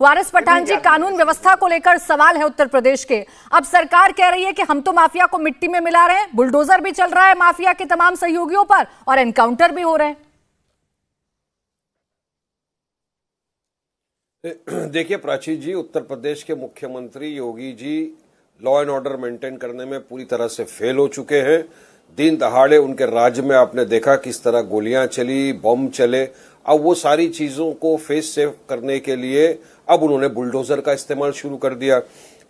वारिस पठान जी, कानून व्यवस्था को लेकर सवाल है उत्तर प्रदेश के। अब सरकार कह रही है कि हम तो माफिया को मिट्टी में मिला रहे हैं, बुलडोजर भी चल रहा है माफिया के तमाम सहयोगियों पर और एनकाउंटर भी हो रहे हैं। देखिए प्राची जी, उत्तर प्रदेश के मुख्यमंत्री Yogi ji law and order maintain करने में पूरी तरह से फेल हो चुके हैं। दिन दहाड़े उनके राज्य में आपने देखा किस तरह गोलियां चली, बम चले। अब वो सारी चीजों को फेस सेव करने के लिए अब उन्होंने बुलडोजर का इस्तेमाल शुरू कर दिया।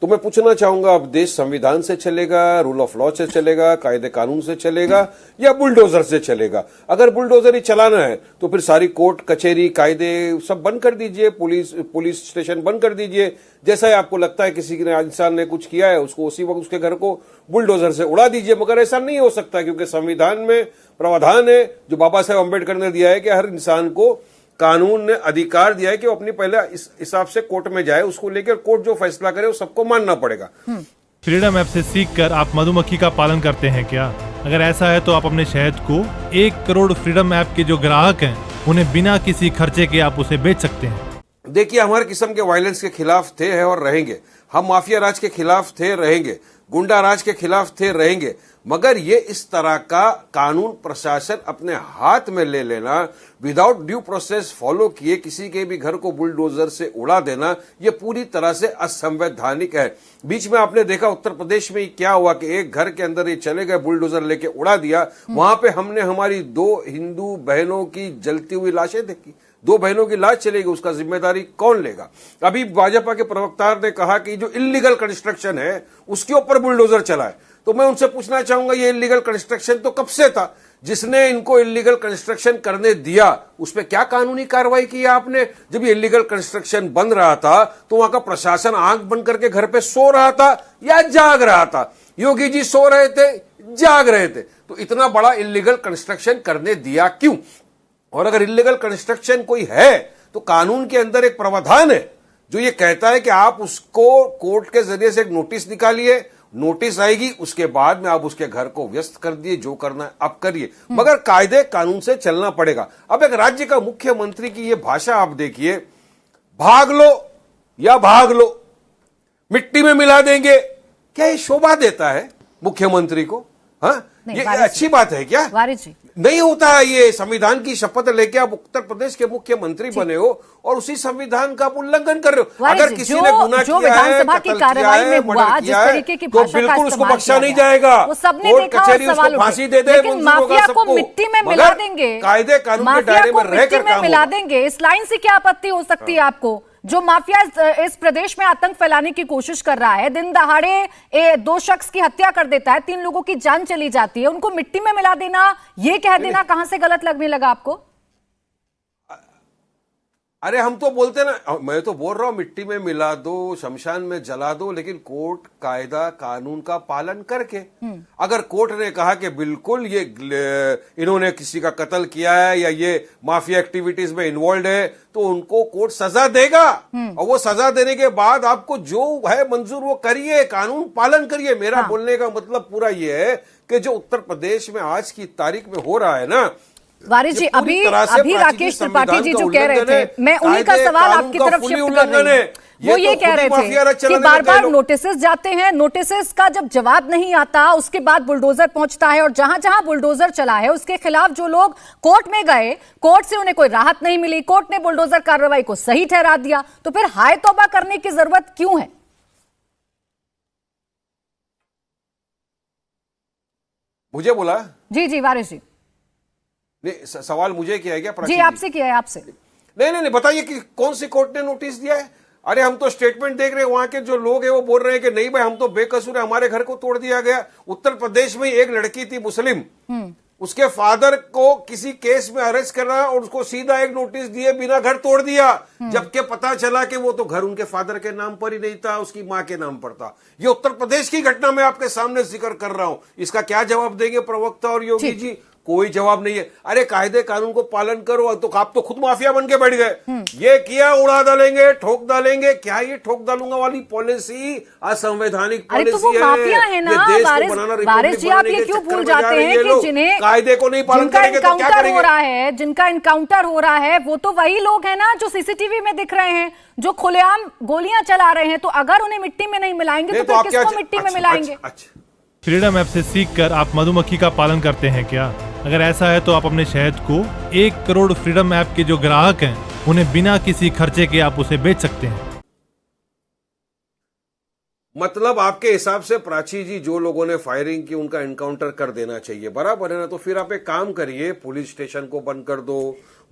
तो मैं पूछना चाहूंगा, अब देश संविधान से चलेगा, रूल ऑफ लॉ से चलेगा, कायदे कानून से चलेगा या बुलडोजर से चलेगा? अगर बुलडोजर ही चलाना है तो फिर सारी कोर्ट कचहरी कायदे सब बंद कर दीजिए, पुलिस स्टेशन बंद कर दीजिए। जैसा ही आपको लगता है किसी ने इंसान ने कुछ किया है, उसको उसी वक्त उसके घर को बुलडोजर से उड़ा दीजिए। मगर ऐसा नहीं हो सकता, क्योंकि संविधान में प्रावधान है जो बाबा साहेब अम्बेडकर ने दिया है कि हर इंसान को कानून ने अधिकार दिया है कि वो अपनी पहले इस हिसाब से कोर्ट में जाए, उसको लेकर कोर्ट जो फैसला करे वो सबको मानना पड़ेगा। फ्रीडम ऐप से सीखकर आप मधुमक्खी का पालन करते हैं क्या? अगर ऐसा है तो आप अपने शहद को 1 करोड़ फ्रीडम ऐप के जो ग्राहक हैं उन्हें बिना किसी खर्चे के आप उसे बेच सकते हैं। देखिए, हम हर किस्म के वायलेंस के खिलाफ थे, हैं और रहेंगे। हम माफिया राज के खिलाफ थे, रहेंगे। गुंडा राज के खिलाफ थे, रहेंगे। मगर ये इस तरह का कानून प्रशासन अपने हाथ में ले लेना, विदाउट ड्यू प्रोसेस फॉलो किए किसी के भी घर को बुलडोजर से उड़ा देना, ये पूरी तरह से असंवैधानिक है। बीच में आपने देखा उत्तर प्रदेश में क्या हुआ कि एक घर के अंदर ये चले गए, बुलडोजर लेके उड़ा दिया। वहां पे हमने हमारी 2 हिंदू बहनों की जलती हुई लाशें देखी। 2 बहनों की लाश चलेगी, उसका जिम्मेदारी कौन लेगा? अभी भाजपा के प्रवक्ता ने कहा कि जो इल्लीगल कंस्ट्रक्शन है उसके ऊपर बुलडोजर चला है। तो मैं उनसे पूछना चाहूंगा, ये इल्लीगल कंस्ट्रक्शन तो कब से था? जिसने इनको इल्लीगल कंस्ट्रक्शन करने दिया उस पर क्या कानूनी कार्रवाई की आपने? जब ये इल्लीगल कंस्ट्रक्शन बन रहा था तो वहां का प्रशासन आंख बंद करके घर पे सो रहा था या जाग रहा था? योगी जी सो रहे थे, जाग रहे थे। तो इतना बड़ा इल्लीगल कंस्ट्रक्शन करने दिया क्यों? और अगर इल्लीगल कंस्ट्रक्शन कोई है तो कानून के अंदर एक प्रावधान है जो ये कहता है कि आप उसको कोर्ट के जरिए से एक नोटिस निकालिए, नोटिस आएगी, उसके बाद में आप उसके घर को व्यस्त कर दिए, जो करना है आप करिए, मगर कायदे कानून से चलना पड़ेगा। अब एक राज्य का मुख्यमंत्री की ये भाषा आप देखिए, भाग लो या भाग लो, मिट्टी में मिला देंगे। क्या ये शोभा देता है मुख्यमंत्री को? हाँ, ये अच्छी बात है क्या? वारिस जी, नहीं होता है। ये संविधान की शपथ लेके आप उत्तर प्रदेश के मुख्यमंत्री बने हो और उसी संविधान का आप उल्लंघन कर रहे हो। अगर किसी ने गुनाह किया है, कत्ल किया है, मर्डर किया है, तो बिल्कुल उसको बख्शा नहीं जाएगा। कोर्ट कचहरी उसको फांसी दे दे, माफिया को मिट्टी में मिला देंगे, कायदे कानून के दायरे में रहकर काम मिला देंगे। इस लाइन से क्या आपत्ति हो सकती है आपको? जो माफिया इस प्रदेश में आतंक फैलाने की कोशिश कर रहा है, दिन दहाड़े 2 शख्स की हत्या कर देता है, 3 लोगों की जान चली जाती है, उनको मिट्टी में मिला देना, ये कह देना कहां से गलत लगने लगा आपको? अरे हम तो बोलते ना, मैं तो बोल रहा हूं मिट्टी में मिला दो, शमशान में जला दो, लेकिन कोर्ट कायदा कानून का पालन करके। अगर कोर्ट ने कहा कि बिल्कुल ये इन्होंने किसी का कत्ल किया है या ये माफिया एक्टिविटीज में इन्वॉल्व है, तो उनको कोर्ट सजा देगा। और वो सजा देने के बाद आपको जो है मंजूर वो करिए, कानून पालन करिए। मेरा बोलने का मतलब पूरा ये है कि जो उत्तर प्रदेश में आज की तारीख में हो रहा है ना, वारिस जी, अभी राकेश त्रिपाठी जी जो कह रहे थे, मैं उन्हीं का सवाल आपकी तरफ शिफ्ट कर रही हूं। वो ये कह रहे थे कि बार बार नोटिसेस जाते हैं, नोटिसेस का जब जवाब नहीं आता उसके बाद बुलडोजर पहुंचता है, और जहां जहां बुलडोजर चला है उसके खिलाफ जो लोग कोर्ट में गए, कोर्ट से उन्हें कोई राहत नहीं मिली, कोर्ट ने बुलडोजर कार्रवाई को सही ठहरा दिया। तो फिर हाय तौबा करने की जरूरत क्यों है? मुझे बोला? जी वारिस जी। नहीं, सवाल मुझे किया है क्या? जी आपसे किया है, आपसे। नहीं, बताइए कि कौन सी कोर्ट ने नोटिस दिया है? अरे हम तो स्टेटमेंट देख रहे हैं, वहां के जो लोग हैं वो बोल रहे हैं कि नहीं भाई हम तो बेकसूर है, हमारे घर को तोड़ दिया गया। उत्तर प्रदेश में एक लड़की थी मुस्लिम, उसके फादर को किसी केस में अरेस्ट कर रहा और उसको सीधा एक नोटिस दिए बिना घर तोड़ दिया, जबकि पता चला कि वो तो घर उनके फादर के नाम पर ही नहीं था, उसकी मां के नाम पर था। ये उत्तर प्रदेश की घटना मैं आपके सामने जिक्र कर रहा हूं। इसका क्या जवाब देंगे प्रवक्ता और योगी जी? कोई जवाब नहीं है। अरे कायदे कानून को पालन करो, तो आप तो खुद माफिया बन के बैठ गए। ये किया उड़ा डालेंगे, ठोक डालेंगे। क्या ये ठोक डालूंगा वाली पॉलिसी असंवैधानिक अरे तो पॉलिसी वो माफिया है ना, बारिश जी, आप ये क्यों भूल जाते हैं कि जिन्हें कायदे को नहीं पालन जिनका करेंगे तो क्या इनकाउंटर हो करेंगे? रहा है, जिनका इनकाउंटर हो रहा है, वो तो वही लोग हैं ना जो सीसीटीवी में दिख रहे हैं, जो खुलेआम गोलियां चला रहे हैं। तो अगर उन्हें मिट्टी में नहीं मिलाएंगे तो फिर किसको मिट्टी में मिलाएंगे? फ्रीडम ऐप से सीखकर आप मधुमक्खी का पालन करते हैं क्या? अगर ऐसा है तो आप अपने शहद को 1 करोड़ फ्रीडम ऐप के जो ग्राहक हैं उन्हें बिना किसी खर्चे के आप उसे बेच सकते हैं। मतलब आपके हिसाब से प्राची जी, जो लोगों ने फायरिंग की उनका एनकाउंटर कर देना चाहिए, बराबर है ना? तो फिर आप एक काम करिए, पुलिस स्टेशन को बंद कर दो,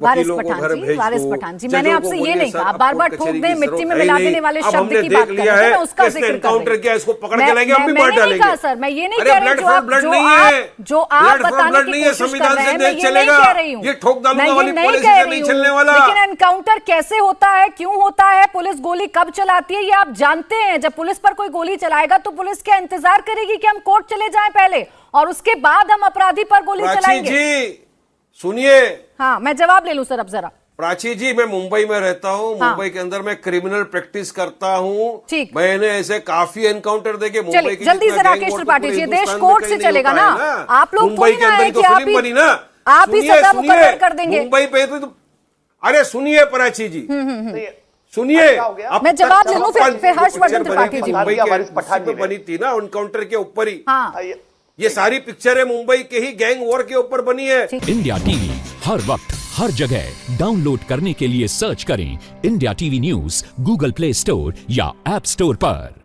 वकीलों को घर भेज दो। वारिस पठान जी, मैंने आपसे ये नहीं कहा, बार बार ठोक दें, मिट्टी में मिला देने वाले शब्द की बात कर रहे हैं, मैं उसका जिक्र कर एनकाउंटर किया, इसको पकड़ के लाएंगे, हम भी मार डालेंगे। नहीं सर, मैं ये नहीं कह रही, जो आप बताने की कोशिश कर रहे हैं, मैं ये नहीं कह रही हूँ, ये ठोक डालूंगा वाली नहीं पॉलिसी कह से रही नहीं हूँ। चलने वाला। लेकिन एनकाउंटर कैसे होता है, क्यों होता है, पुलिस गोली कब चलाती है, ये आप जानते हैं। जब पुलिस पर कोई गोली चलाएगा तो पुलिस क्या इंतजार करेगी कि हम कोर्ट चले जाएं पहले, और उसके बाद हम अपराधी पर गोली चलाएंगे? जी सुनिए, हाँ, मैं जवाब ले लूं सर अब जरा। प्राची जी, मैं मुंबई में रहता हूँ। हाँ। मुंबई के अंदर मैं क्रिमिनल प्रैक्टिस करता हूँ। मैंने ऐसे काफी एनकाउंटर देखे मुंबई की। जल्दी से राकेश त्रिपाठी जी, देश कोर्ट से चलेगा ना, आप लोग मुंबई के अंदर तो फिल्म बनी ना, आप ही सजा मुकर्रर कर देंगे मुंबई पे। तो अरे सुनिए प्राची जी, सुनिए, मैं जवाब ले लूं, फिर हर्षवर्धन त्रिपाठी जी। मुंबई के बनी थी ना एनकाउंटर के ऊपर ही। ये सारी पिक्चरें मुंबई के ही गैंग वॉर के ऊपर बनी है। इंडिया टीवी हर वक्त हर जगह डाउनलोड करने के लिए सर्च करें India TV news Google play store या ऐप स्टोर पर।